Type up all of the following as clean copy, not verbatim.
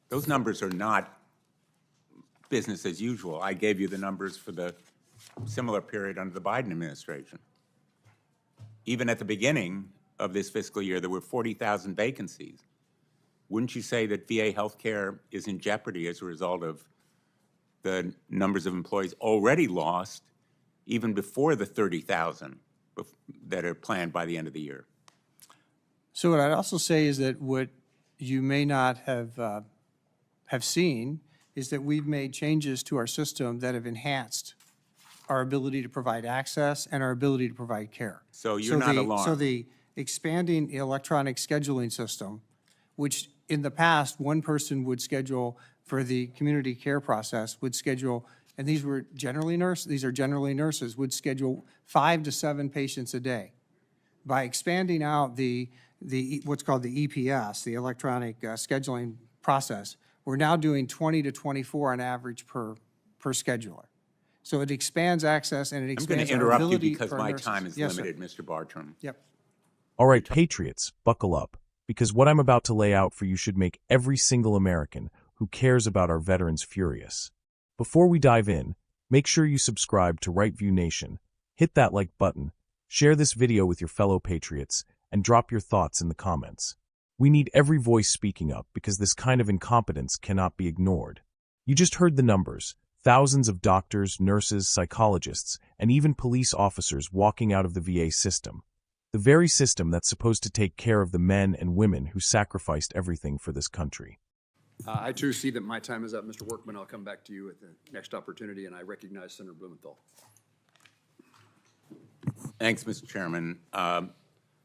Those numbers are not business as usual. I gave you the numbers for the similar period under the Biden administration. Even at the beginning of this fiscal year, there were 40,000 vacancies. Wouldn't you say that VA healthcare is in jeopardy as a result of the numbers of employees already lost even before the 30,000 that are planned by the end of the year? So what I'd also say is that what you may not have seen is that we've made changes to our system that have enhanced our ability to provide access and our ability to provide care. So you're not alarmed? So the expanding electronic scheduling system, which in the past, one person would schedule for the community care process, would schedule, and these are generally nurses, would schedule 5 to 7 patients a day. By expanding out the what's called the EPS, the electronic scheduling process, we're now doing 20 to 24 on average per scheduler. So it expands access and it expands our ability. I'm going to interrupt you because my time is limited, Mr. Bartram. Yep. All right, patriots, buckle up, because what I'm about to lay out for you should make every single American who cares about our veterans furious. Before we dive in, make sure you subscribe to Right View Nation, hit that like button, share this video with your fellow patriots, and drop your thoughts in the comments. We need every voice speaking up because this kind of incompetence cannot be ignored. You just heard the numbers. Thousands of doctors, nurses, psychologists, and even police officers walking out of the VA system. The very system that's supposed to take care of the men and women who sacrificed everything for this country. I too see that my time is up. Mr. Workman, I'll come back to you at the next opportunity, and I recognize Senator Blumenthal. Thanks, Mr. Chairman.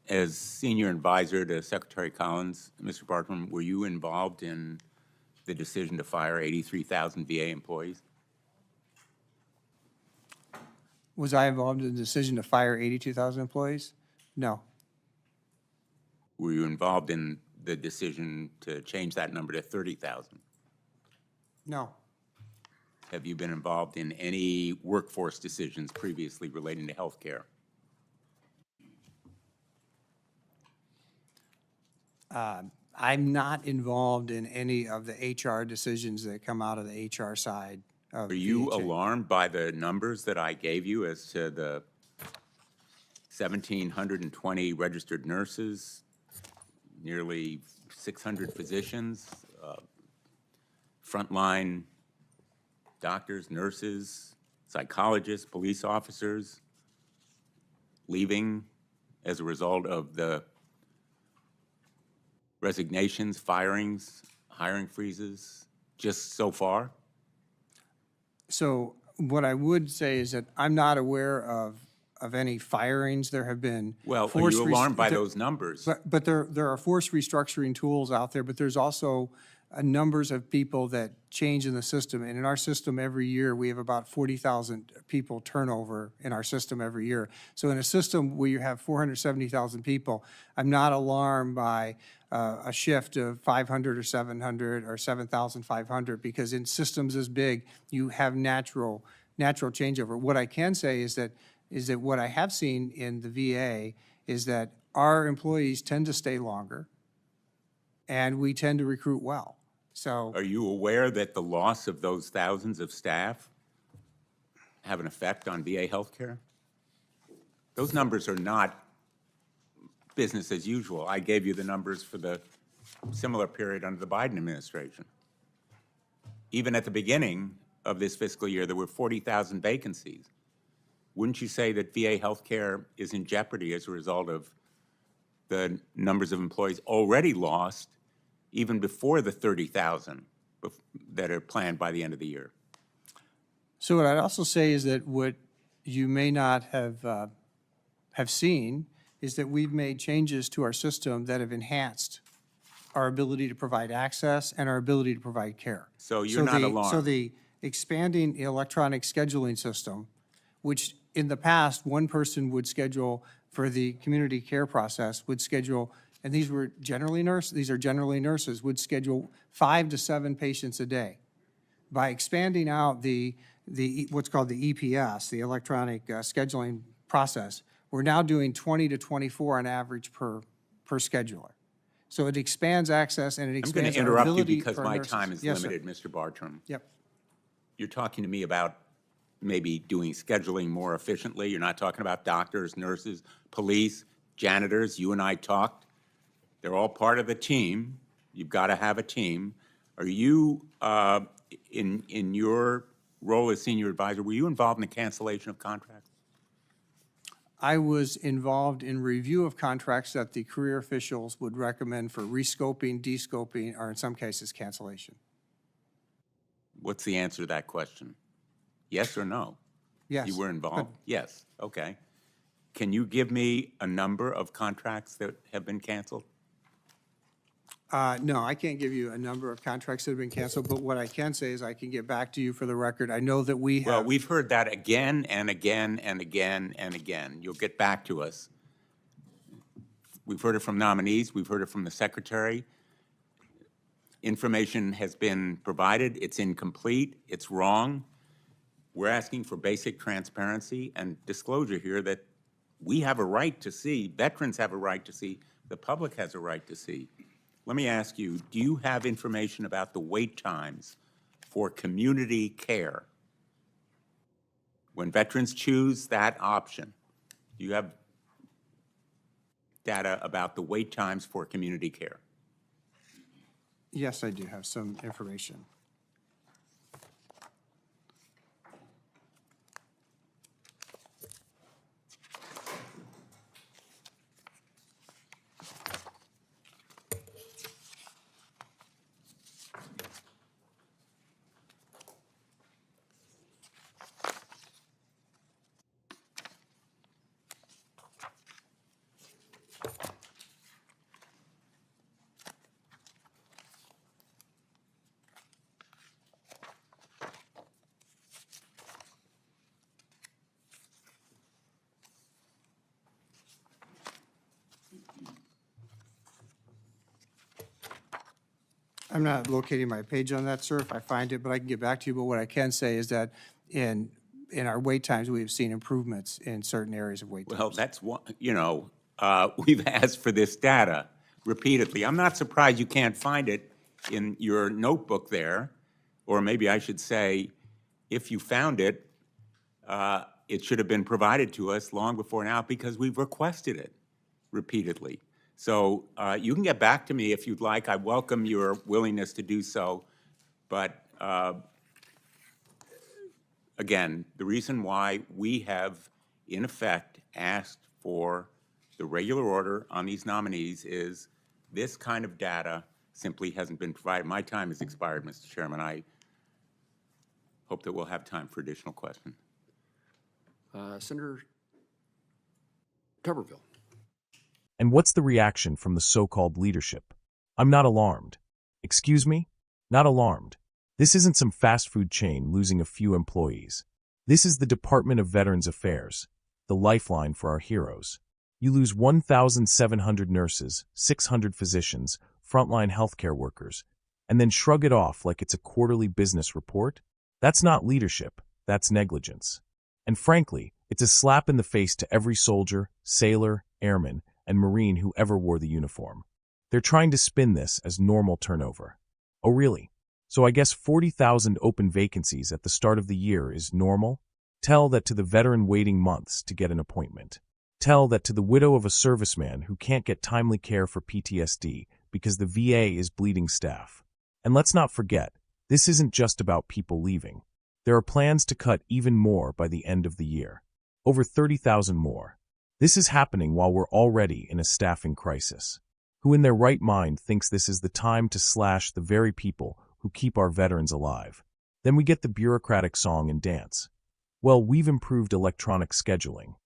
As senior advisor to Secretary Collins, Mr. Bartram, were you involved in the decision to fire 83,000 VA employees? Was I involved in the decision to fire 82,000 employees? No. Were you involved in the decision to change that number to 30,000? No. Have you been involved in any workforce decisions previously relating to health care? I'm not involved in any of the HR decisions that come out of the HR side. Are you alarmed by the numbers that I gave you as to the 1,720 registered nurses, nearly 600 physicians, frontline doctors, nurses, psychologists, police officers leaving as a result of the resignations, firings, hiring freezes just so far? So what I would say is that I'm not aware of any firings. There have been Well, are you alarmed by those numbers? But there are forced restructuring tools out there, but there's also numbers of people that change in the system. And in our system every year, we have about 40,000 people turnover in our system every year. So in a system where you have 470,000 people, I'm not alarmed by a shift of 500 or 700 or 7,500, because in systems as big, you have natural changeover. What I can say is that what I have seen in the VA is that our employees tend to stay longer, and we tend to recruit well. So, are you aware that the loss of those thousands of staff have an effect on VA healthcare? Those numbers are not business as usual. I gave you the numbers for the similar period under the Biden administration. Even at the beginning of this fiscal year, there were 40,000 vacancies. Wouldn't you say that VA healthcare is in jeopardy as a result of the numbers of employees already lost even before the 30,000 that are planned by the end of the year? So what I'd also say is that what you may not have seen is that we've made changes to our system that have enhanced our ability to provide access and our ability to provide care. So you're not alarmed? So the expanding electronic scheduling system, which in the past, one person would schedule for the community care process, would schedule, and these are generally nurses, would schedule 5 to 7 patients a day. By expanding out the what's called the EPS, the electronic scheduling process, we're now doing 20 to 24 on average per scheduler. So it expands access and it I'm going expands to our interrupt you ability because for my nurses. time is Yes, sir. limited, Mr. Bartram. Yep. You're talking to me about maybe doing scheduling more efficiently. You're not talking about doctors, nurses, police, janitors. You and I talked. They're all part of the team. You've got to have a team. Are you, in your role as senior advisor, were you involved in the cancellation of contracts? I was involved in review of contracts that the career officials would recommend for rescoping, descoping, or in some cases, cancellation. What's the answer to that question? Yes or no? Yes. You were involved? Yes, okay. Can you give me a number of contracts that have been canceled? No, I can't give you a number of contracts that have been canceled, but what I can say is I can get back to you for the record. I know that we Well, have, we've heard that again and again and again and again. You'll get back to us. We've heard it from nominees, we've heard it from the secretary. Information has been provided, it's incomplete, it's wrong. We're asking for basic transparency and disclosure here that we have a right to see, veterans have a right to see, the public has a right to see. Let me ask you, do you have information about the wait times for community care? When veterans choose that option, do you have data about the wait times for community care? yes, I do have some information. I'm not locating my page on that, sir, if I find it, but I can get back to you. But what I can say is that in our wait times, we have seen improvements in certain areas of wait times. Well, that's one, we've asked for this data repeatedly. I'm not surprised you can't find it in your notebook there, or maybe I should say, if you found it, it should have been provided to us long before now because we've requested it repeatedly. So you can get back to me if you'd like. I welcome your willingness to do so. But again, the reason why we have, in effect, asked for the regular order on these nominees is this kind of data simply hasn't been provided. My time has expired, Mr. Chairman. I hope that we'll have time for additional questions. Senator Tuberville. And what's the reaction from the so-called leadership? I'm not alarmed. Excuse me? Not alarmed. This isn't some fast food chain losing a few employees. This is the Department of Veterans Affairs, the lifeline for our heroes. You lose 1,700 nurses, 600 physicians, frontline healthcare workers, and then shrug it off like it's a quarterly business report? That's not leadership, that's negligence. And frankly, it's a slap in the face to every soldier, sailor, airman, and Marine who ever wore the uniform. They're trying to spin this as normal turnover. Oh really? So I guess 40,000 open vacancies at the start of the year is normal? Tell that to the veteran waiting months to get an appointment. Tell that to the widow of a serviceman who can't get timely care for PTSD because the VA is bleeding staff. And let's not forget, this isn't just about people leaving. There are plans to cut even more by the end of the year. Over 30,000 more. This is happening while we're already in a staffing crisis. Who in their right mind thinks this is the time to slash the very people who keep our veterans alive? Then we get the bureaucratic song and dance. Well, we've improved electronic scheduling.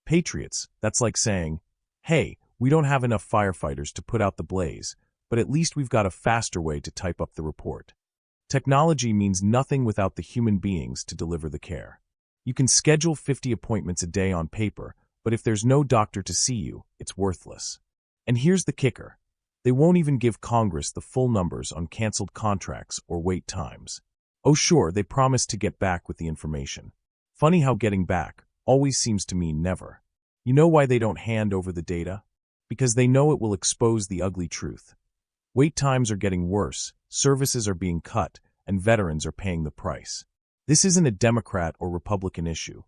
Patriots, that's like saying, hey, we don't have enough firefighters to put out the blaze, but at least we've got a faster way to type up the report. Technology means nothing without the human beings to deliver the care. You can schedule 50 appointments a day on paper, but if there's no doctor to see you, it's worthless. And here's the kicker. They won't even give Congress the full numbers on canceled contracts or wait times. Oh sure, they promise to get back with the information. Funny how getting back always seems to mean never. You know why they don't hand over the data? Because they know it will expose the ugly truth. Wait times are getting worse, services are being cut, and veterans are paying the price. This isn't a Democrat or Republican issue.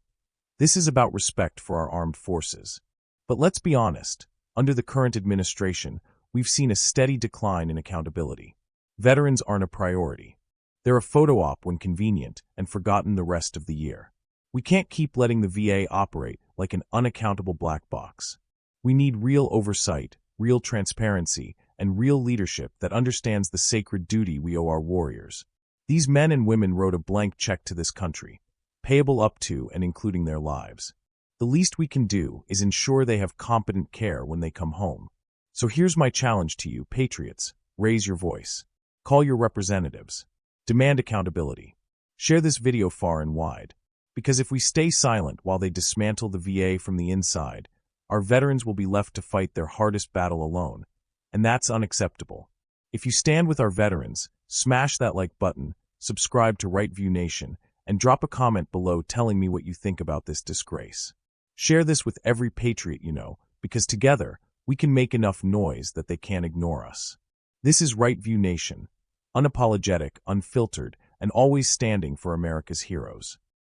This is about respect for our armed forces. But let's be honest, under the current administration, we've seen a steady decline in accountability. Veterans aren't a priority. They're a photo op when convenient and forgotten the rest of the year. We can't keep letting the VA operate like an unaccountable black box. We need real oversight, real transparency, and real leadership that understands the sacred duty we owe our warriors. These men and women wrote a blank check to this country, payable up to and including their lives. The least we can do is ensure they have competent care when they come home. So here's my challenge to you, patriots. Raise your voice. Call your representatives. Demand accountability. Share this video far and wide. Because if we stay silent while they dismantle the VA from the inside, our veterans will be left to fight their hardest battle alone. And that's unacceptable. If you stand with our veterans, smash that like button, subscribe to Right View Nation, and drop a comment below telling me what you think about this disgrace. Share this with every patriot you know, because together, we can make enough noise that they can't ignore us. This is Right View Nation, unapologetic, unfiltered, and always standing for America's heroes.